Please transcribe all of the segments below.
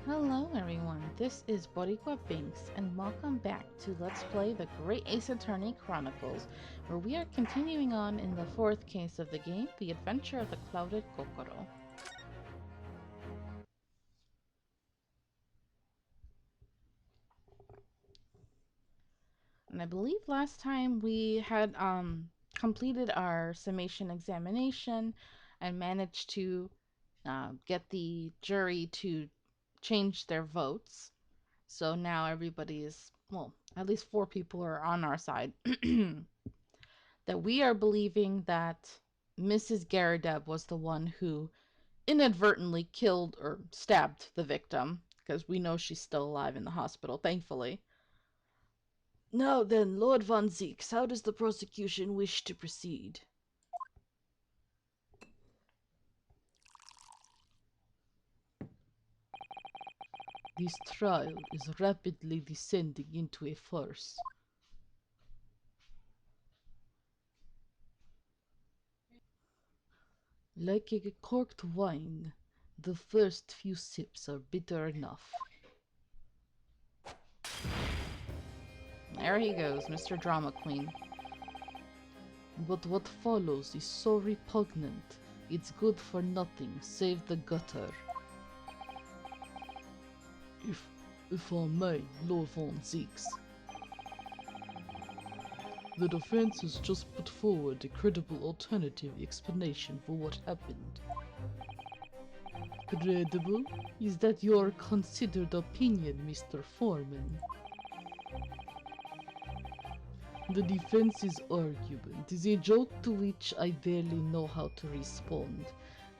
Hello everyone, this is BOUQUET and welcome back to Let's Play the Great Ace Attorney Chronicles, where we are continuing on in the fourth case of the game, The Adventure of the Clouded Kokoro. And I believe last time we had completed our summation examination and managed to get the jury to change their votes. So now everybody is, well, at least 4 people are on our side. That we are believing that Mrs. Garadeb was the one who inadvertently killed or stabbed the victim, because we know she's still alive in the hospital, thankfully. Now then, Lord Von Zieks, how does the prosecution wish to proceed? This trial is rapidly descending into a farce. Like a corked wine, the first few sips are bitter enough. There he goes, Mr. Drama Queen. But what follows is so repugnant, it's good for nothing save the gutter. If I may, Lord Von Zieks. The defense has just put forward a credible alternative explanation for what happened. Credible? Is that your considered opinion, Mr. Foreman? The defense's argument is a joke to which I barely know how to respond,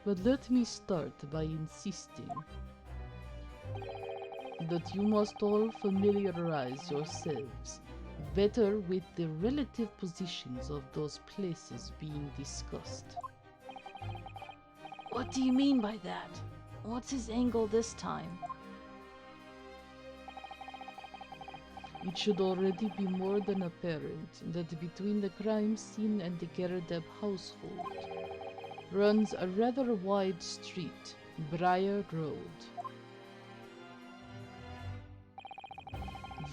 but let me start by insisting that you must all familiarize yourselves better with the relative positions of those places being discussed. What do you mean by that? What's his angle this time? It should already be more than apparent that between the crime scene and the Garadeb household runs a rather wide street, Briar Road.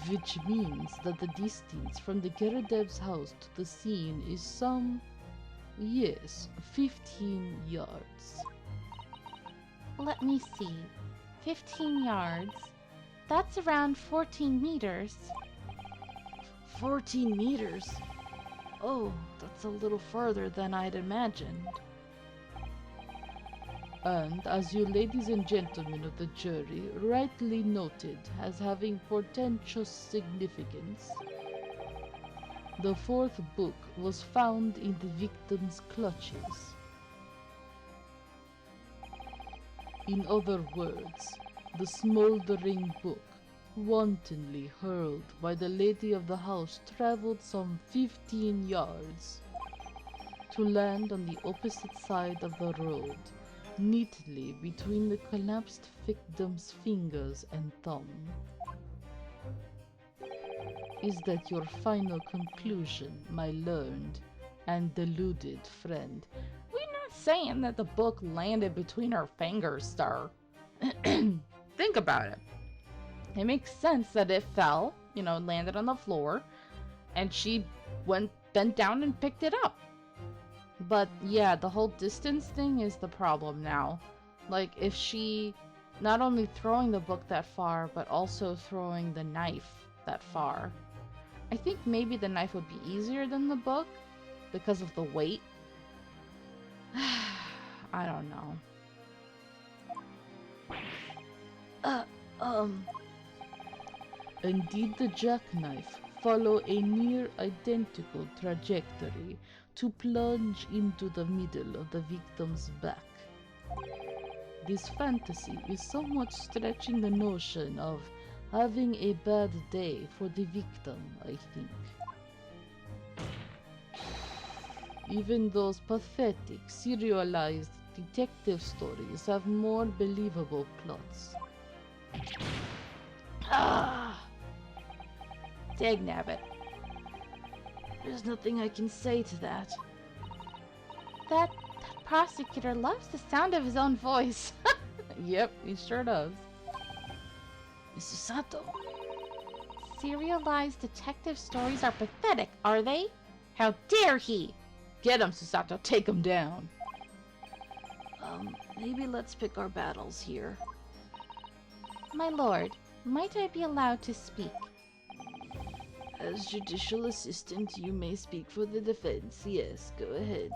Which means that the distance from the Garadeb's house to the scene is some, yes, 15 yards. Let me see. 15 yards? That's around 14 meters. 14 meters? Oh, that's a little further than I'd imagined. And as you ladies and gentlemen of the jury rightly noted as having portentous significance, the fourth book was found in the victim's clutches. In other words, the smoldering book, wantonly hurled by the lady of the house, traveled some 15 yards to land on the opposite side of the road, neatly between the collapsed victim's fingers and thumb. Is that your final conclusion, my learned and deluded friend? We're not saying that the book landed between her fingers, sir. Think about it. It makes sense that it fell, landed on the floor, and she bent down and picked it up. But yeah, the whole distance thing is the problem now. Like, if she not only throwing the book that far, but also throwing the knife that far. I think maybe the knife would be easier than the book because of the weight. I don't know. And did the jackknife follow a near identical trajectory to plunge into the middle of the victim's back? This fantasy is somewhat stretching the notion of having a bad day for the victim, I think. Even those pathetic, serialized detective stories have more believable plots. Dagnabbit. There's nothing I can say to that. That prosecutor loves the sound of his own voice. Yep, he sure does. Mrs. Sato. Serialized detective stories are pathetic, are they? How dare he! Get him, Susato. Take him down. Maybe let's pick our battles here. My lord, might I be allowed to speak? As judicial assistant, you may speak for the defense. Yes, go ahead.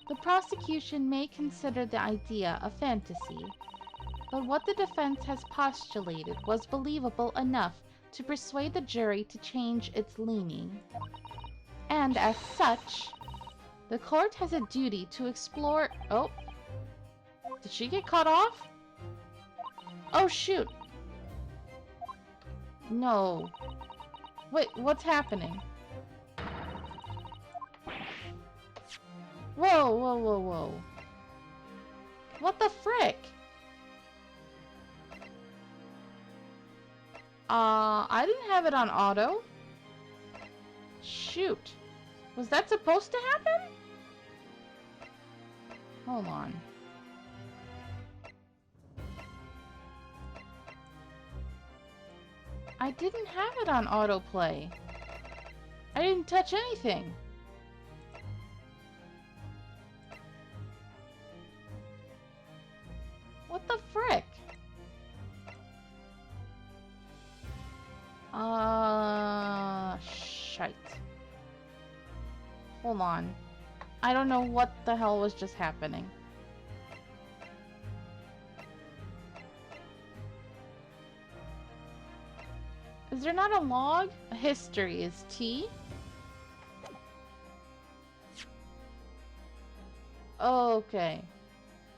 The prosecution may consider the idea a fantasy, but what the defense has postulated was believable enough to persuade the jury to change its leaning. And as such, the court has a duty to explore... Oh. Did she get cut off? Oh, shoot. No. Wait, what's happening? Whoa, whoa, whoa, whoa. What the frick? I didn't have it on auto. Shoot. Was that supposed to happen? Hold on. I didn't have it on autoplay. I didn't touch anything. What the frick? Shite. Hold on. I don't know what the hell was just happening. Is there not a log? A history is T. Okay.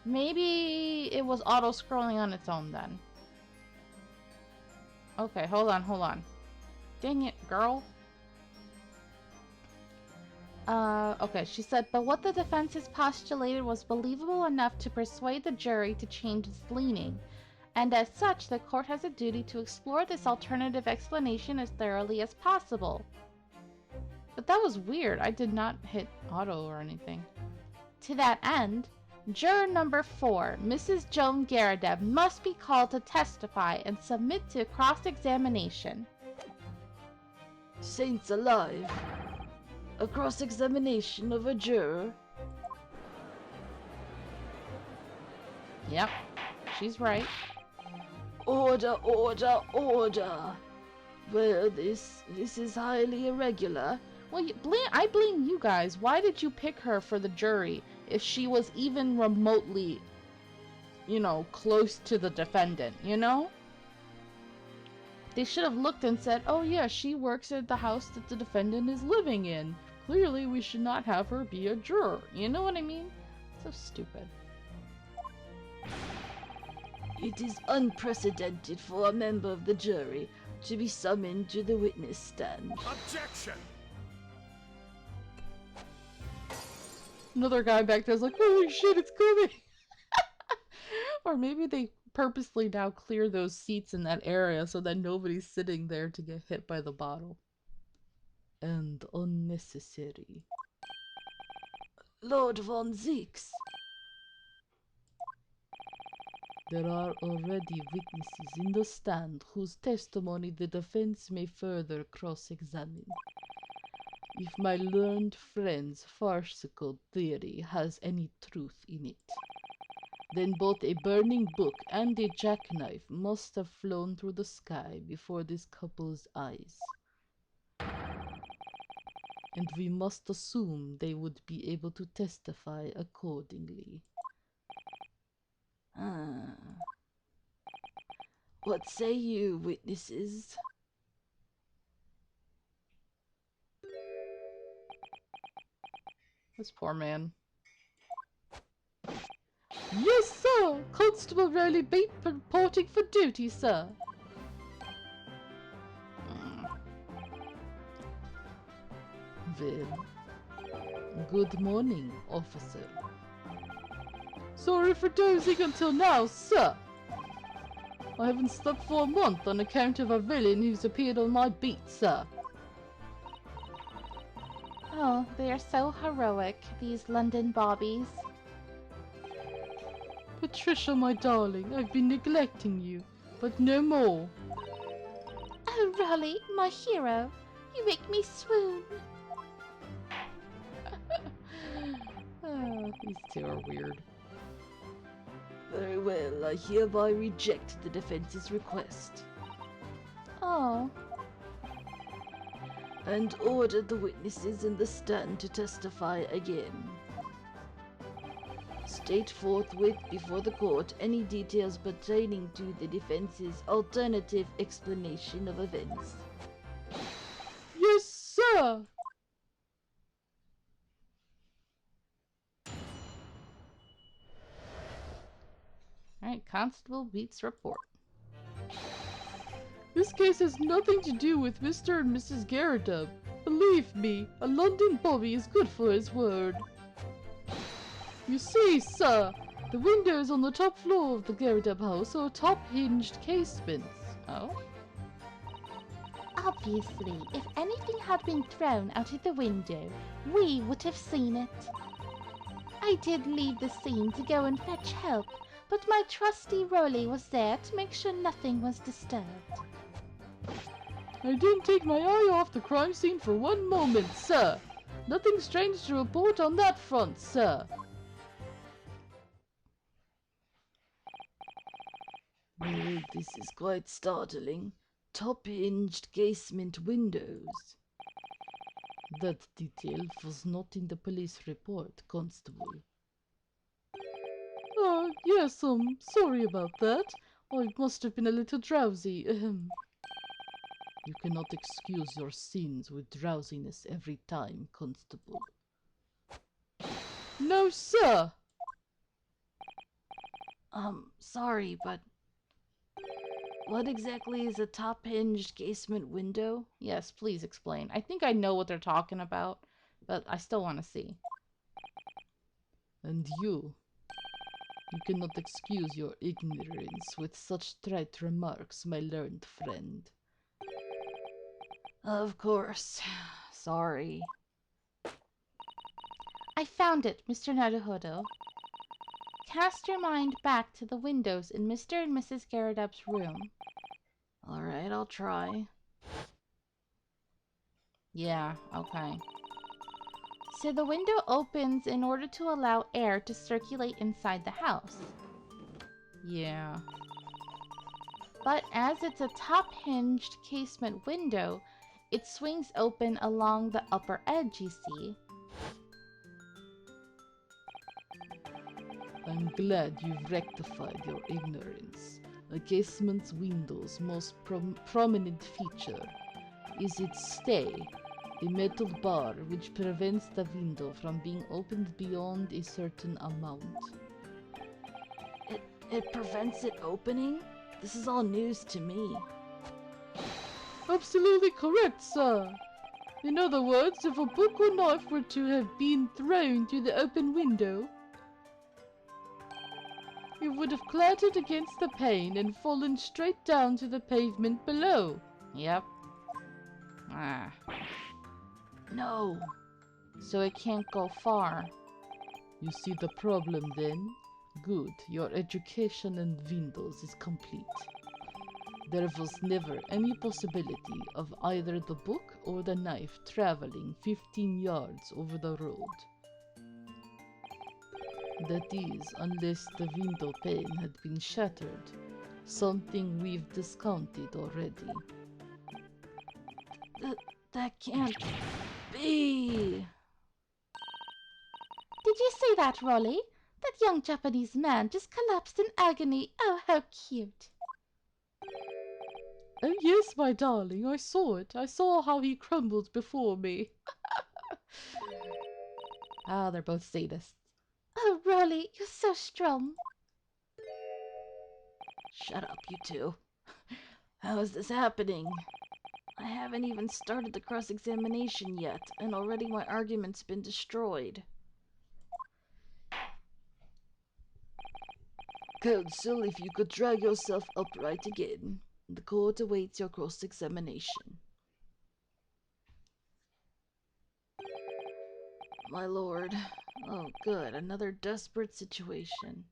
Maybe it was auto-scrolling on its own then. Okay, hold on, hold on. Dang it, girl. Okay, she said, but what the defense has postulated was believable enough to persuade the jury to change its leaning. And as such, the court has a duty to explore this alternative explanation as thoroughly as possible. But that was weird. I did not hit auto or anything. To that end, juror number 4, Mrs. Joan Garadeb, must be called to testify and submit to cross-examination. Saints alive! A cross-examination of a juror? Yep, she's right. Order, order, order! Well, this is highly irregular. Well, I blame you guys. Why did you pick her for the jury if she was even remotely, you know, close to the defendant, you know? They should have looked and said, oh yeah, she works at the house that the defendant is living in. Clearly, we should not have her be a juror. You know what I mean? So stupid. It is unprecedented for a member of the jury to be summoned to the witness stand. Objection! Another guy back there's like, holy shit, it's coming! Or maybe they purposely now clear those seats in that area so that nobody's sitting there to get hit by the bottle. And unnecessary. Lord von Zieks. There are already witnesses in the stand whose testimony the defense may further cross-examine. If my learned friend's farcical theory has any truth in it, then both a burning book and a jackknife must have flown through the sky before this couple's eyes. And we must assume they would be able to testify accordingly. What say you, witnesses? This poor man. Yes, sir! Constable Riley Bate reporting for duty, sir. Well, good morning, officer. Sorry for dozing until now, sir. I haven't slept for a month on account of a villain who's appeared on my beat, sir. Oh, they are so heroic, these London bobbies. Patricia, my darling, I've been neglecting you. but no more. Oh, Raleigh, my hero, you make me swoon. These two are weird. Very well, I hereby reject the defense's request. Oh. And order the witnesses in the stand to testify again. State forthwith before the court any details pertaining to the defense's alternative explanation of events. Yes, sir! Alright, Constable Beats report. This case has nothing to do with Mr. and Mrs. Garridub. Believe me, a London bobby is good for his word. You see, sir, the windows on the top floor of the Garridub house are top-hinged casements. Oh? Obviously, if anything had been thrown out of the window, we would have seen it. I did leave the scene to go and fetch help, but my trusty Rolly was there to make sure nothing was disturbed. I didn't take my eye off the crime scene for one moment, sir. Nothing strange to report on that front, sir. Well, this is quite startling. Top-hinged casement windows. That detail was not in the police report, Constable. Oh, yes, sorry about that. I must have been a little drowsy. You cannot excuse your sins with drowsiness every time, Constable. No, sir! Sorry, but what exactly is a top-hinged casement window? Yes, please explain. I think I know what they're talking about, but I still want to see. And you cannot excuse your ignorance with such trite remarks, my learned friend. Of course. Sorry. I found it, Mr. Naruhodo. Cast your mind back to the windows in Mr. and Mrs. Garridub's room. Alright, I'll try. Yeah, okay. So the window opens in order to allow air to circulate inside the house. Yeah. But as it's a top-hinged casement window, it swings open along the upper edge, you see. I'm glad you've rectified your ignorance. A casement's window's most prominent feature is its stay, a metal bar which prevents the window from being opened beyond a certain amount. It prevents it opening? This is all news to me. Absolutely correct, sir. In other words, if a book or knife were to have been thrown through the open window, it would have clattered against the pane and fallen straight down to the pavement below. Yep. Ah. No. So it can't go far. You see the problem then? Good, your education in windows is complete. There was never any possibility of either the book or the knife traveling 15 yards over the road. That is, unless the window pane had been shattered, something we've discounted already. That can't be! Did you see that, Rolly? That young Japanese man just collapsed in agony. Oh, how cute. Oh yes, my darling, I saw it. I saw how he crumbled before me. Ah, they're both sadists. Oh, Rolly, you're so strong. Shut up, you two. How is this happening? I haven't even started the cross-examination yet, and already my argument's been destroyed. Counsel, if you could drag yourself upright again. The court awaits your cross-examination. My lord. Oh, good. Another desperate situation.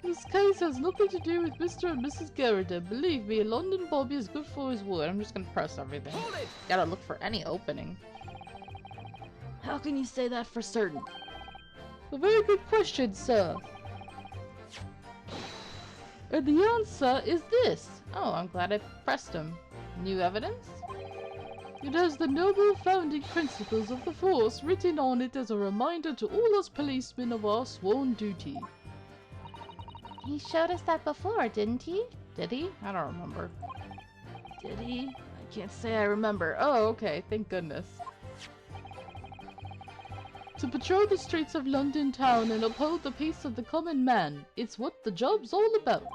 This case has nothing to do with Mr. and Mrs. Garrett. Believe me, London Bobby is good for his word. I'm just gonna press everything. Gotta look for any opening. How can you say that for certain? A very good question, sir. And the answer is this. Oh, I'm glad I pressed him. New evidence? It has the noble founding principles of the force written on it as a reminder to all us policemen of our sworn duty. He showed us that before, didn't he? Did he? I don't remember. Did he? I can't say I remember. Oh, okay. Thank goodness. To patrol the streets of London town and uphold the peace of the common man. It's what the job's all about.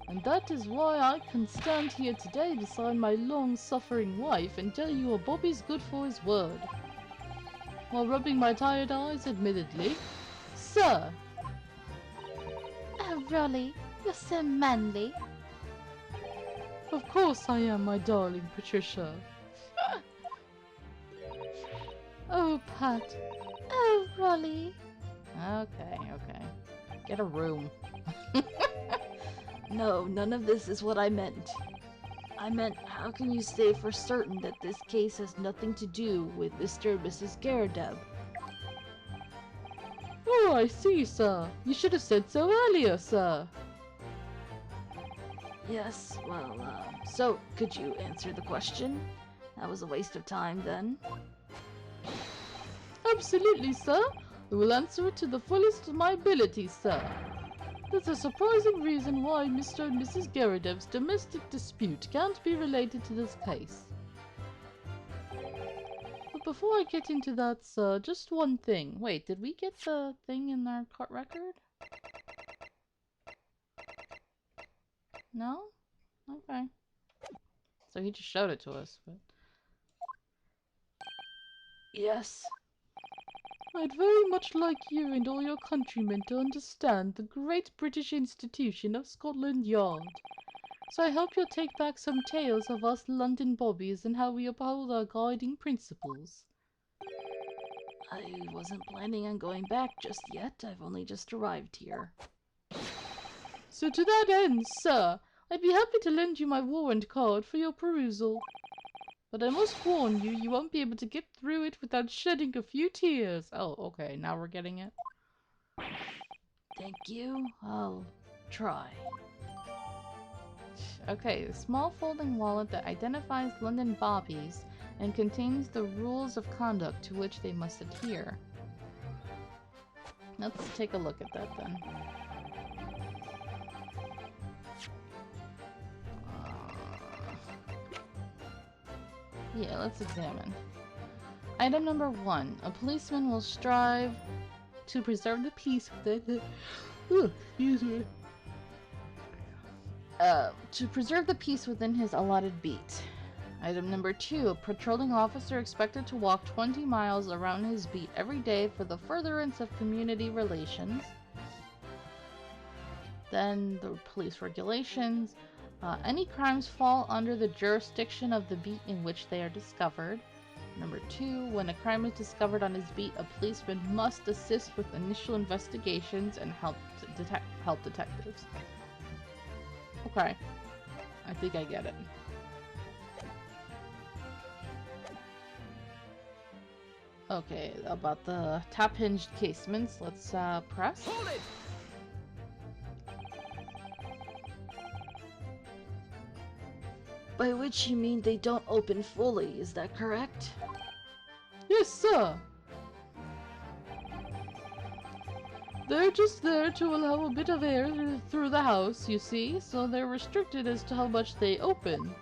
And that is why I can stand here today beside my long-suffering wife and tell you a Bobby's good for his word. While rubbing my tired eyes, admittedly. Sir! Oh, Rolly, you're so manly. Of course I am, my darling Patricia. Oh, Pat. Oh, Rolly. Okay. Get a room. No, none of this is what I meant. I meant, how can you say for certain that this case has nothing to do with Mr. and Mrs. Garrideb? Oh, I see, sir. You should have said so earlier, sir. Yes, well, so, could you answer the question? That was a waste of time, then. Absolutely, sir. I will answer it to the fullest of my ability, sir. There's a surprising reason why Mr. and Mrs. Garrideb's domestic dispute can't be related to this case. But before I get into that, sir, just one thing. Wait, did we get the thing in our court record? No? Okay. So he just showed it to us, but... Yes. I'd very much like you and all your countrymen to understand the great British institution of Scotland Yard. So I hope you'll take back some tales of us London Bobbies and how we uphold our guiding principles. I wasn't planning on going back just yet. I've only just arrived here. So to that end, sir, I'd be happy to lend you my warrant card for your perusal. But I must warn you, you won't be able to get through it without shedding a few tears. Oh, okay, now we're getting it. Thank you. I'll try. Okay, a small folding wallet that identifies London Bobbies and contains the rules of conduct to which they must adhere. Let's take a look at that then. Yeah, let's examine. Item number 1. A policeman will strive to preserve the peace within to preserve the peace within his allotted beat. Item number 2. A patrolling officer expected to walk 20 miles around his beat every day for the furtherance of community relations. Then the police regulations. Any crimes fall under the jurisdiction of the beat in which they are discovered. Number 2, when a crime is discovered on his beat, a policeman must assist with initial investigations and help detectives. Okay, I think I get it. Okay, about the top-hinged casements, let's press. Hold it! By which you mean they don't open fully, is that correct? Yes, sir. They're just there to allow a bit of air through the house, you see, so they're restricted as to how much they open.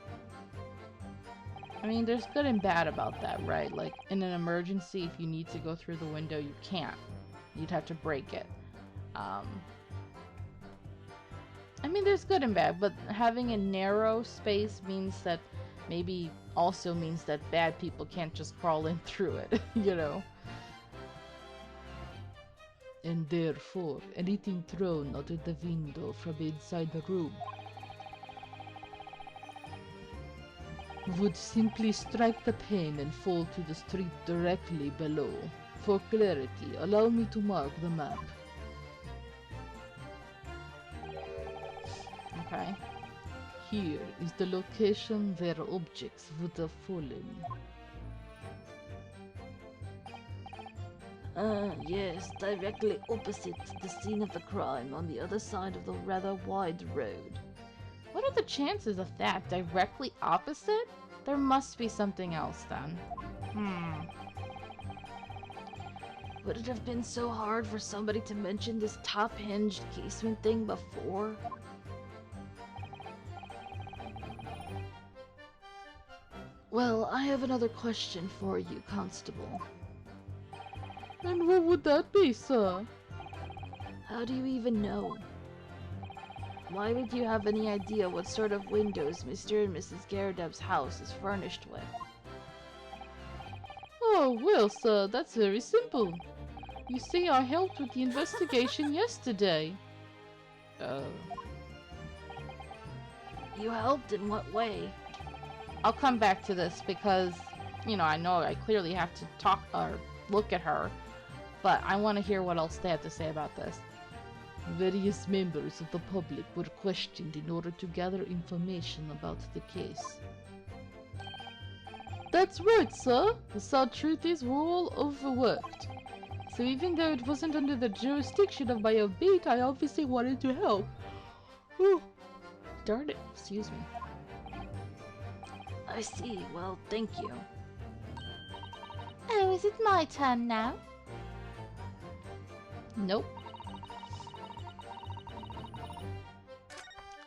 I mean, there's good and bad about that, right? Like, in an emergency, if you need to go through the window, you can't. You'd have to break it. I mean, there's good and bad, but having a narrow space means that maybe also means that bad people can't just crawl in through it, you know? And therefore, anything thrown out of the window from inside the room would simply strike the pane and fall to the street directly below. For clarity, allow me to mark the map. Okay. Here is the location where objects would have fallen. Yes, directly opposite the scene of the crime on the other side of the rather wide road. What are the chances of that? Directly opposite? There must be something else then. Would it have been so hard for somebody to mention this top-hinged casement thing before? Well, I have another question for you, Constable. And what would that be, sir? How do you even know? Why would you have any idea what sort of windows Mr. and Mrs. Garrideb's house is furnished with? Oh, well, sir, that's very simple. You see, I helped with the investigation yesterday. Oh. You helped in what way? I'll come back to this because, you know I clearly have to talk or look at her, but I want to hear what else they have to say about this. Various members of the public were questioned in order to gather information about the case. That's right, sir. The sad truth is we're all overworked. So even though it wasn't under the jurisdiction of my own beat, I obviously wanted to help. Whew. Darn it, excuse me. I see. Well, thank you. Oh, is it my turn now? Nope.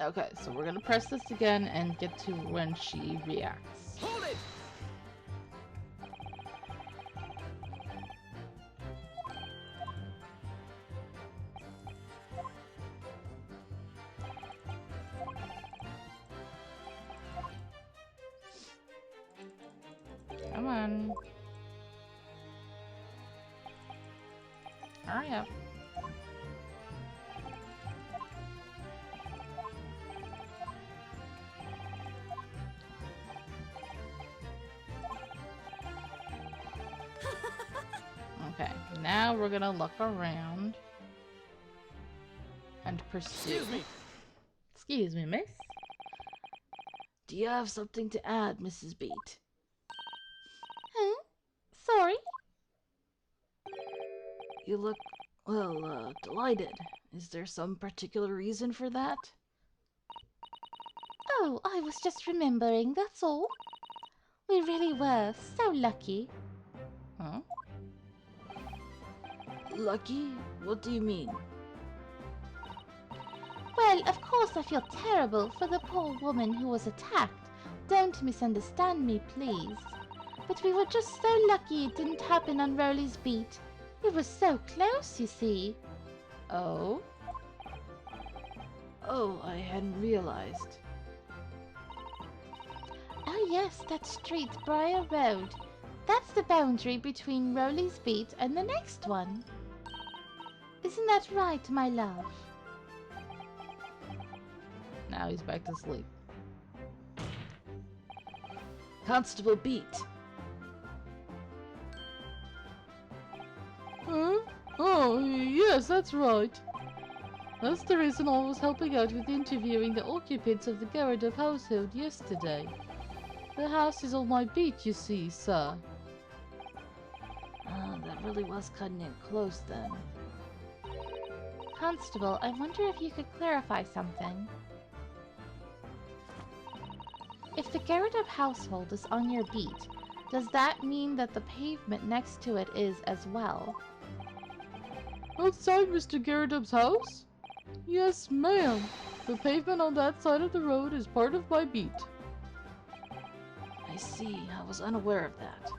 Okay, so we're gonna press this again and get to when she reacts. Hold it! Come on. Hurry up. Okay, now we're gonna look around and pursue. Excuse me. Excuse me, miss. Do you have something to add, Mrs. Beat? Huh? Sorry? You look, well, delighted. Is there some particular reason for that? Oh, I was just remembering, that's all. We really were so lucky. Huh? Lucky? What do you mean? Well, of course I feel terrible for the poor woman who was attacked. Don't misunderstand me, please. But we were just so lucky it didn't happen on Rowley's beat. It was so close, you see. Oh? Oh, I hadn't realized. Oh yes, that street, Briar Road. That's the boundary between Rowley's beat and the next one. Isn't that right, my love? Now he's back to sleep. Constable Beat. Huh? Oh, yes, that's right. That's the reason I was helping out with interviewing the occupants of the Garrideb household yesterday. The house is on my beat, you see, sir. That really was cutting it close then. Constable, I wonder if you could clarify something. If the Garrideb household is on your beat, does that mean that the pavement next to it is as well? Outside Mr. Garrideb's house? Yes, ma'am. The pavement on that side of the road is part of my beat. I see. I was unaware of that.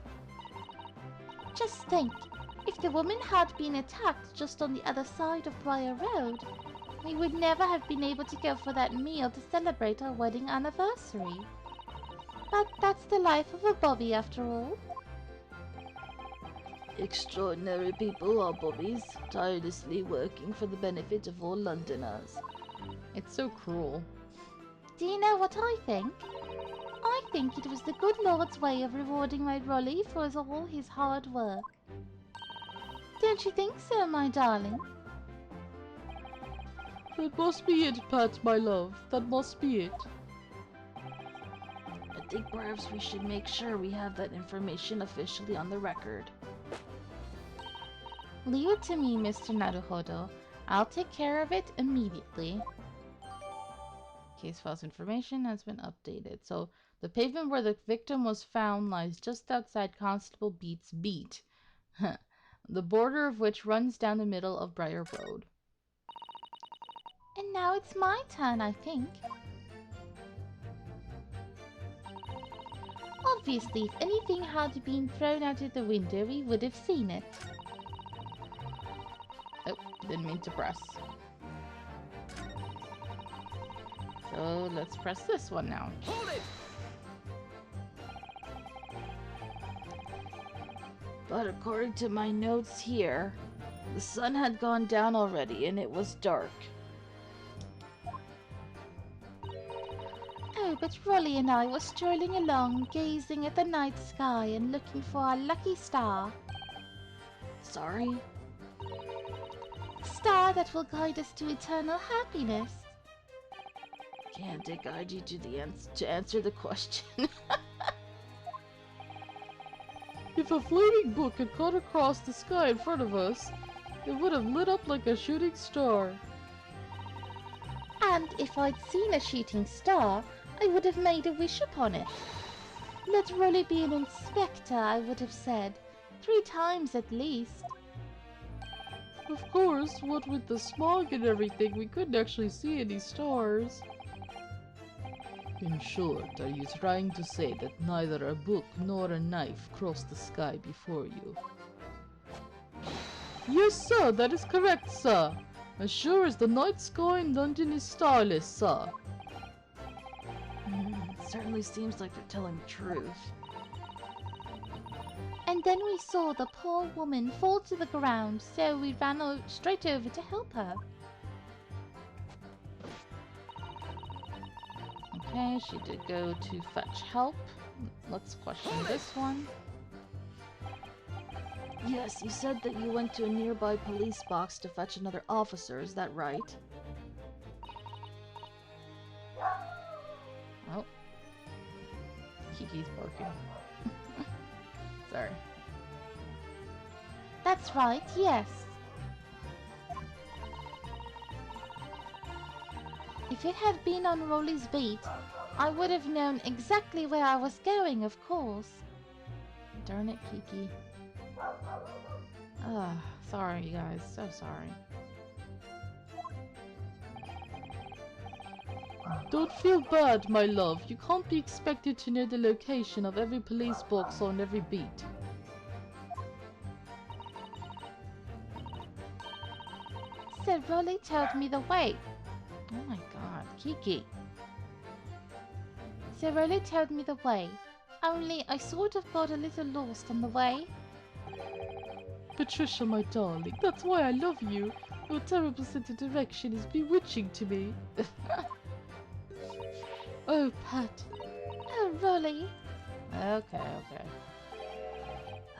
Just think, if the woman had been attacked just on the other side of Briar Road, we would never have been able to go for that meal to celebrate our wedding anniversary. But that's the life of a Bobby after all. Extraordinary people are bobbies, tirelessly working for the benefit of all Londoners. It's so cruel. Do you know what I think? I think it was the good Lord's way of rewarding my Rolly for all his hard work. Don't you think so, my darling? That must be it, Pat, my love. That must be it. I think perhaps we should make sure we have that information officially on the record. Leave it to me, Mr. Naruhodo. I'll take care of it immediately. Case files information has been updated. So the pavement where the victim was found lies just outside Constable Beat's beat, the border of which runs down the middle of Briar Road. And now it's my turn, I think. Obviously, if anything had been thrown out of the window, we would have seen it. Oh, didn't mean to press. So let's press this one now. Hold it! But according to my notes here, the sun had gone down already and it was dark. Oh, but Rolly and I were strolling along, gazing at the night sky and looking for our lucky star. Sorry? Star that will guide us to eternal happiness. Can't it guide you to answer the question? If a flaming book had cut across the sky in front of us, it would have lit up like a shooting star. And if I'd seen a shooting star, I would have made a wish upon it. Let Rolly be an inspector, I would have said. 3 times at least. Of course, what with the smog and everything, we couldn't actually see any stars. In short, are you trying to say that neither a book nor a knife crossed the sky before you? Yes, sir, that is correct, sir. As sure as the night sky in London is starless, sir. It certainly seems like they're telling the truth. And then we saw the poor woman fall to the ground, so we ran straight over to help her. Okay, she did go to fetch help. Let's question this one. Yes, you said that you went to a nearby police box to fetch another officer, is that right? Oh. Kiki's barking. Sorry. That's right, yes. If it had been on Rolly's beat, I would have known exactly where I was going, of course. Darn it, Kiki. Sorry, you guys. So sorry. Don't feel bad, my love. You can't be expected to know the location of every police box on every beat. So Rolly told me the way. Oh my god, Kiki. So Rolly told me the way. Only I sort of got a little lost on the way. Patricia, my darling, that's why I love you. Your terrible sense of direction is bewitching to me. Oh, Pat. Oh, Rolly. Okay.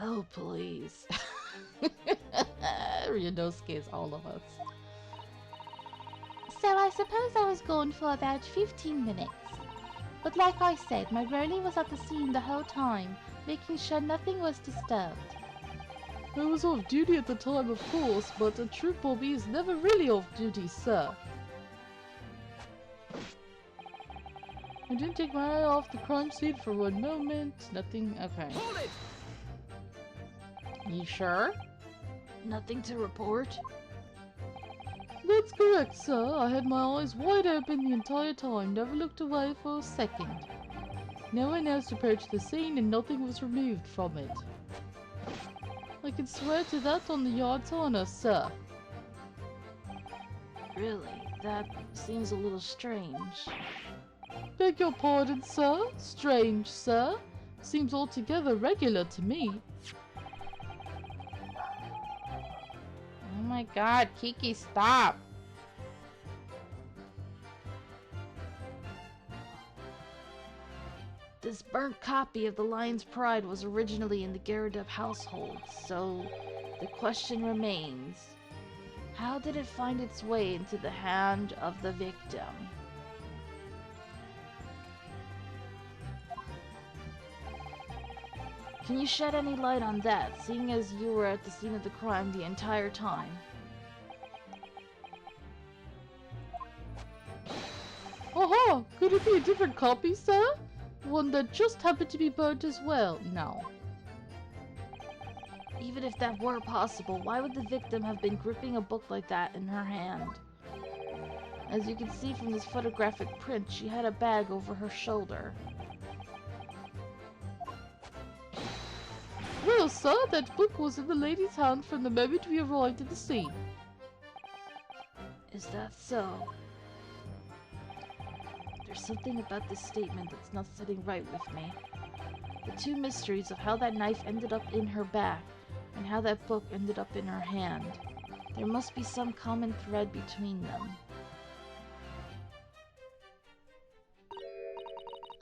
Oh, please. Ryunosuke is all of us. So I suppose I was gone for about 15 minutes. But like I said, my Rolly was at the scene the whole time, making sure nothing was disturbed. I was off duty at the time, of course, but a true Bobby is never really off duty, sir. I didn't take my eye off the crime scene for one moment. Nothing. Okay. Hold it! You sure? Nothing to report? That's correct, sir. I had my eyes wide open the entire time, never looked away for a second. No one else approached the scene and nothing was removed from it. I can swear to that on the yard's honor, sir. Really? That seems a little strange. Beg your pardon, sir? Strange, sir? Seems altogether regular to me. Oh my god, Kiki, stop! This burnt copy of The Lion's Pride was originally in the Gyaradev household, so the question remains, How did it find its way into the hand of the victim? Can you shed any light on that, seeing as you were at the scene of the crime the entire time? Aha! Could it be a different copy, sir? One that just happened to be burnt as well? No. Even if that were possible, why would the victim have been gripping a book like that in her hand? As you can see from this photographic print, she had a bag over her shoulder. Well, sir, that book was in the lady's hand from the moment we arrived at the scene. Is that so? There's something about this statement that's not sitting right with me. The two mysteries of how that knife ended up in her back and how that book ended up in her hand. There must be some common thread between them.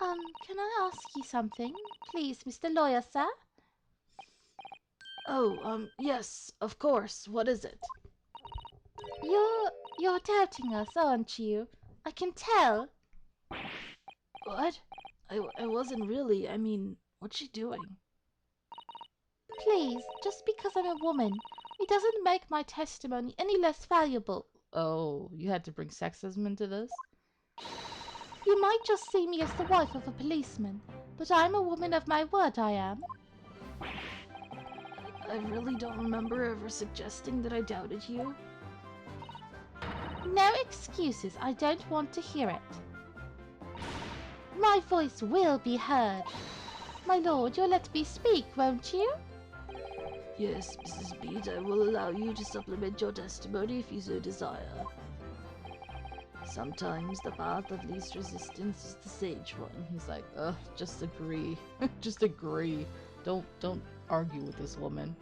Can I ask you something? Please, Mr. Lawyer, sir? Oh, yes, of course. What is it? You're doubting us, aren't you? I can tell. What? I wasn't really. I mean, what's she doing? Please, just because I'm a woman, it doesn't make my testimony any less valuable. Oh, you had to bring sexism into this? You might just see me as the wife of a policeman, but I'm a woman of my word, I am. I really don't remember ever suggesting that I doubted you. No excuses, I don't want to hear it. My voice will be heard. My lord, you'll let me speak, won't you? Yes, Mrs. Bede, I will allow you to supplement your testimony if you so desire. Sometimes the path of least resistance is the sage one. He's like, ugh, just agree. Just agree. Don't argue with this woman.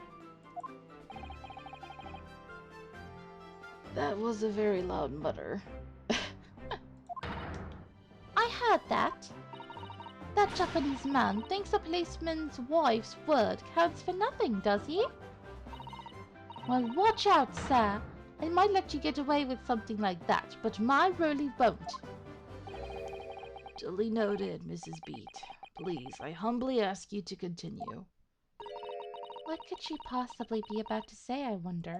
That was a very loud mutter. I heard that. That Japanese man thinks a policeman's wife's word counts for nothing, does he? Well, watch out, sir. I might let you get away with something like that, but my Rolly won't. Duly noted, Mrs. Beat. Please, I humbly ask you to continue. What could she possibly be about to say, I wonder?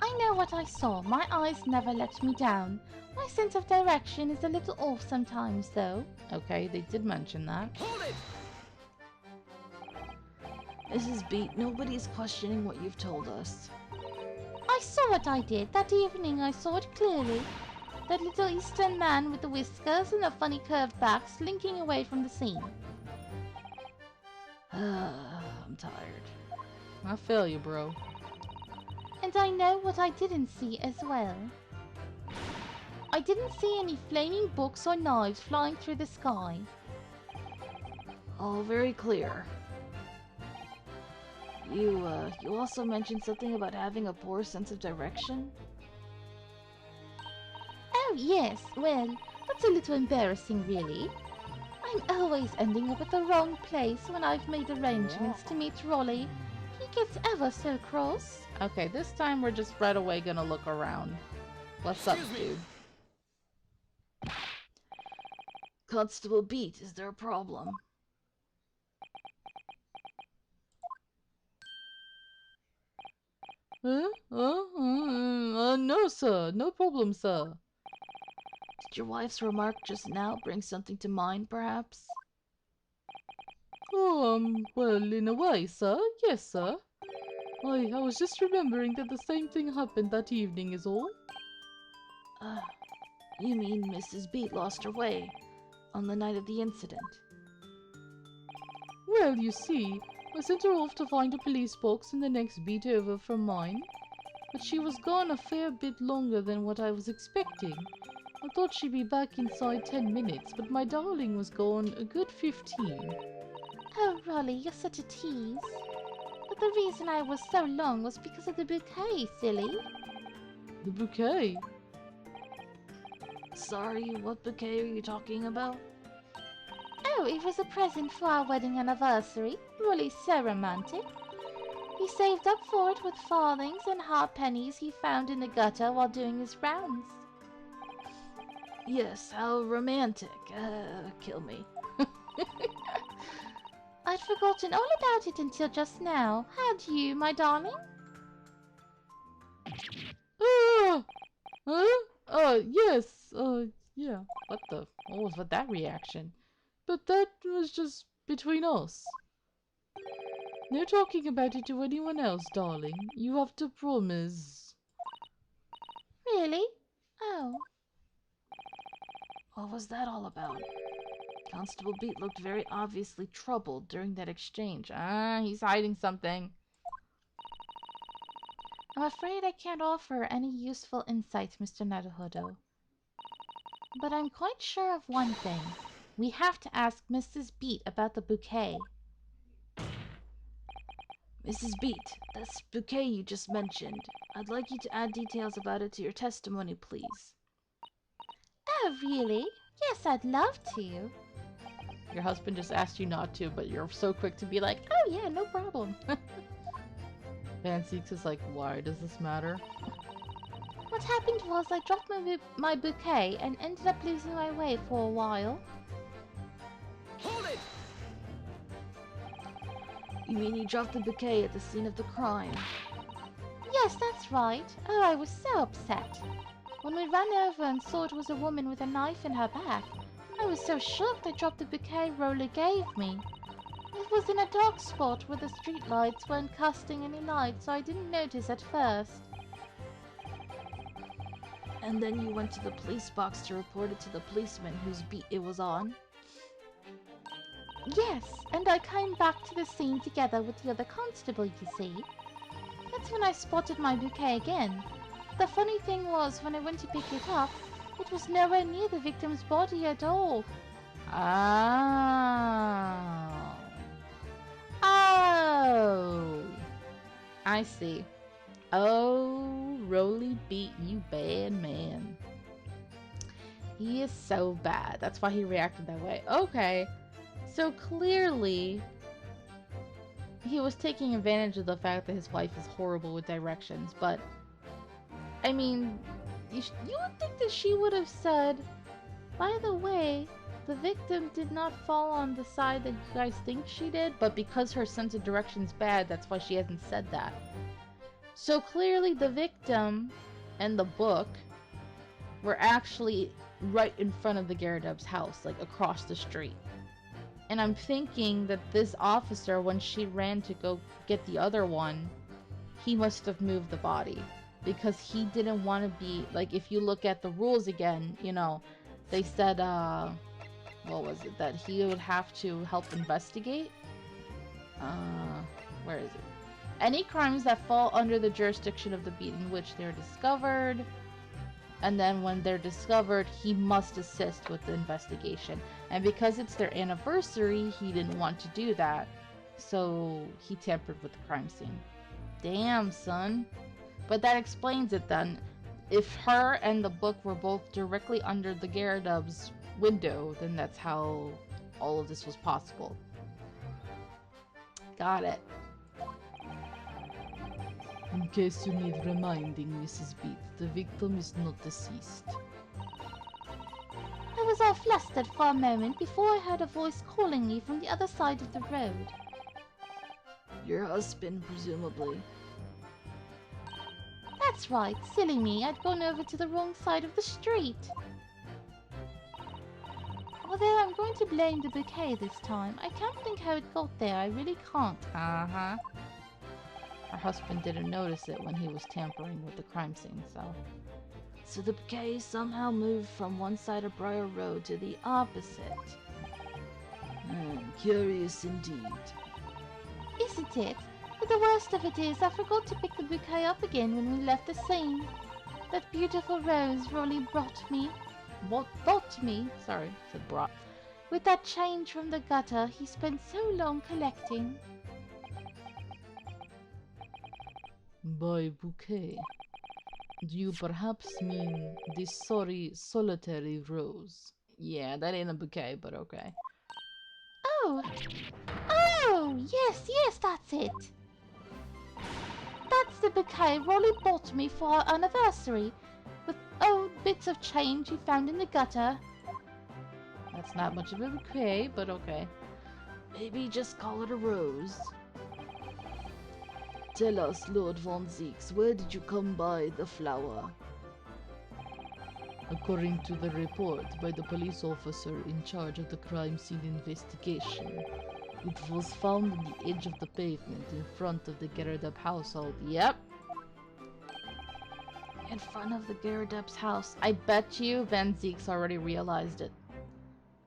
I know what I saw. My eyes never let me down. My sense of direction is a little off sometimes, though. Okay, they did mention that. Hold it! Mrs. Beat, nobody's questioning what you've told us. I saw what I did. That evening I saw it clearly. That little Eastern man with the whiskers and a funny curved back slinking away from the scene. I'm tired. I feel you, bro. And I know what I didn't see as well. I didn't see any flaming books or knives flying through the sky. All very clear. You also mentioned something about having a poor sense of direction? Oh, yes. Well, that's a little embarrassing, really. I'm always ending up at the wrong place when I've made arrangements to meet Rolly. He gets ever so cross. Okay, this time we're just right away gonna look around. What's up, Excuse me. dude? Constable Beat, is there a problem? No, sir. No problem, sir. Did your wife's remark just now bring something to mind, perhaps? Oh, well, in a way, sir. Yes, sir. I was just remembering that the same thing happened that evening is all. You mean Mrs. Beat lost her way on the night of the incident? Well, you see, I sent her off to find a police box in the next beat over from mine. But she was gone a fair bit longer than what I was expecting. I thought she'd be back inside 10 minutes, but my darling was gone a good 15. Oh, Rolly, you're such a tease. But the reason I was so long was because of the bouquet, silly. The bouquet? Sorry, what bouquet are you talking about? Oh, it was a present for our wedding anniversary. Rolly's so romantic. He saved up for it with farthings and halfpennies he found in the gutter while doing his rounds. Yes, how romantic. Kill me. I'd forgotten all about it until just now. Had you, my darling? Ah! Huh? Yes. Yeah. What was with that reaction? But that was just between us. No talking about it to anyone else, darling. You have to promise. Really? Oh. What was that all about? Constable Beat looked very obviously troubled during that exchange. He's hiding something. I'm afraid I can't offer any useful insight, Mr. Naruhodo. But I'm quite sure of one thing. We have to ask Mrs. Beat about the bouquet. Mrs. Beat, that's bouquet you just mentioned. I'd like you to add details about it to your testimony, please. Oh, really? Yes, I'd love to. Your husband just asked you not to, but you're so quick to be like, Oh, yeah, no problem. Van Zieks is like, why does this matter? What happened was I dropped my bouquet and ended up losing my way for a while. Hold it! You mean you dropped the bouquet at the scene of the crime? Yes, that's right. Oh, I was so upset. When we ran over and saw it was a woman with a knife in her back, I was so shocked I dropped the bouquet Roller gave me. It was in a dark spot where the streetlights weren't casting any light, so I didn't notice at first. And then you went to the police box to report it to the policeman whose beat it was on? Yes, and I came back to the scene together with the other constable, you see. That's when I spotted my bouquet again. The funny thing was, when I went to pick it up, it was nowhere near the victim's body at all. Oh. Oh. I see. Oh, Roly Beat, you bad man. He is so bad. That's why he reacted that way. Okay. So clearly, he was taking advantage of the fact that his wife is horrible with directions. But, I mean, you would think that she would have said, by the way, the victim did not fall on the side that you guys think she did. But because her sense of direction's bad, that's why she hasn't said that. So clearly the victim and the book were actually right in front of the Gyarados house, like across the street. And I'm thinking that this officer, when she ran to go get the other one, he must have moved the body. Because he didn't want to be, like, if you look at the rules again, you know, they said, what was it? That he would have to help investigate? Where is it? Any crimes that fall under the jurisdiction of the beat in which they're discovered. And then when they're discovered, he must assist with the investigation. And because it's their anniversary, he didn't want to do that. So he tampered with the crime scene. Damn, son. But that explains it then. If her and the book were both directly under the Gyarados window, then that's how all of this was possible. Got it. In case you need reminding, Mrs. Beat, the victim is not deceased. I was all flustered for a moment before I heard a voice calling me from the other side of the road. Your husband, presumably. That's right, silly me, I'd gone over to the wrong side of the street. Although I'm going to blame the bouquet this time. I can't think how it got there, I really can't. Uh-huh. Her husband didn't notice it when he was tampering with the crime scene, so... So the bouquet somehow moved from one side of Briar Road to the opposite. Curious indeed. Isn't it? But the worst of it is, I forgot to pick the bouquet up again when we left the scene. That beautiful rose Rolly brought me. Bought me? Sorry, said brought. With that change from the gutter he spent so long collecting. By bouquet, do you perhaps mean this sorry solitary rose? Yeah, that ain't a bouquet, but okay. Oh! Oh! Yes, yes, that's it! That's the bouquet Rolly bought me for our anniversary, with old bits of change he found in the gutter. That's not much of a bouquet, but okay. Maybe just call it a rose. Tell us, Lord von Zieks, where did you come by the flower? According to the report by the police officer in charge of the crime scene investigation, it was found on the edge of the pavement in front of the Gerardup household. Yep. In front of the Gerardup's house. I bet you Van Zieks already realized it.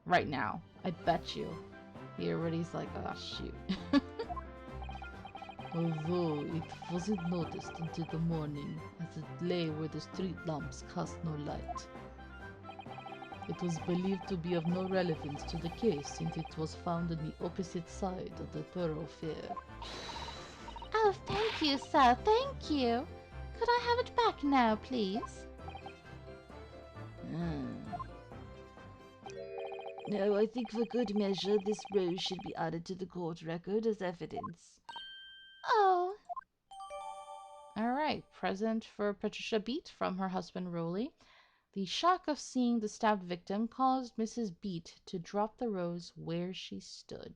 Right now. I bet you. He already's like, oh shoot. Although it wasn't noticed until the morning, as it lay where the street lamps cast no light. It was believed to be of no relevance to the case since it was found on the opposite side of the thoroughfare. Oh, thank you, sir, thank you. Could I have it back now, please? No, I think for good measure, this rose should be added to the court record as evidence. Oh. Alright, present for Patricia Beat from her husband Rolly. The shock of seeing the stabbed victim caused Mrs. Beat to drop the rose where she stood.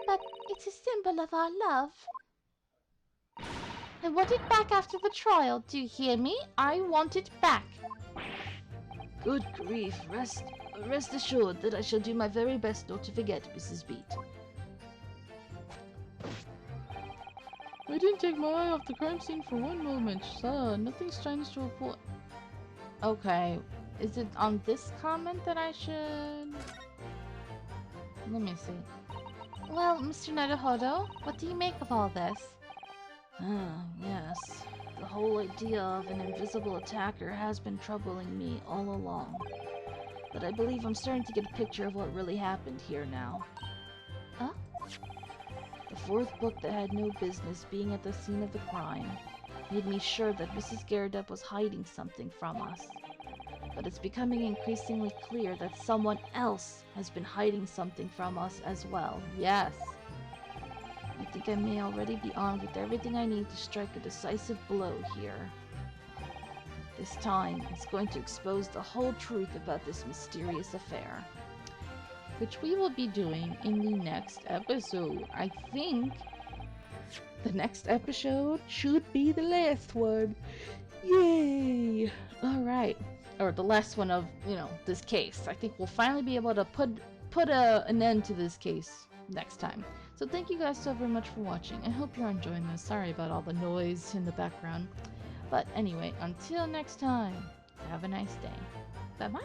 But it's a symbol of our love. I want it back after the trial, do you hear me? I want it back. Good grief, rest assured that I shall do my very best not to forget, Mrs. Beat. I didn't take my eye off the crime scene for one moment, sir. Nothing strange to report. Okay, is it on this comment that I should... Let me see. Well, Mr. Naruhodo, what do you make of all this? Ah, yes. The whole idea of an invisible attacker has been troubling me all along. But I believe I'm starting to get a picture of what really happened here now. Huh? The fourth book that had no business being at the scene of the crime made me sure that Mrs. Gerardup was hiding something from us. But it's becoming increasingly clear that someone else has been hiding something from us as well. Yes. I think I may already be armed with everything I need to strike a decisive blow here. This time, it's going to expose the whole truth about this mysterious affair. Which we will be doing in the next episode. I think the next episode should be the last one. Yay! Alright. Or the last one of, this case. I think we'll finally be able to put an end to this case next time. So thank you guys so very much for watching. I hope you're enjoying this. Sorry about all the noise in the background. But anyway, until next time, have a nice day. Bye-bye!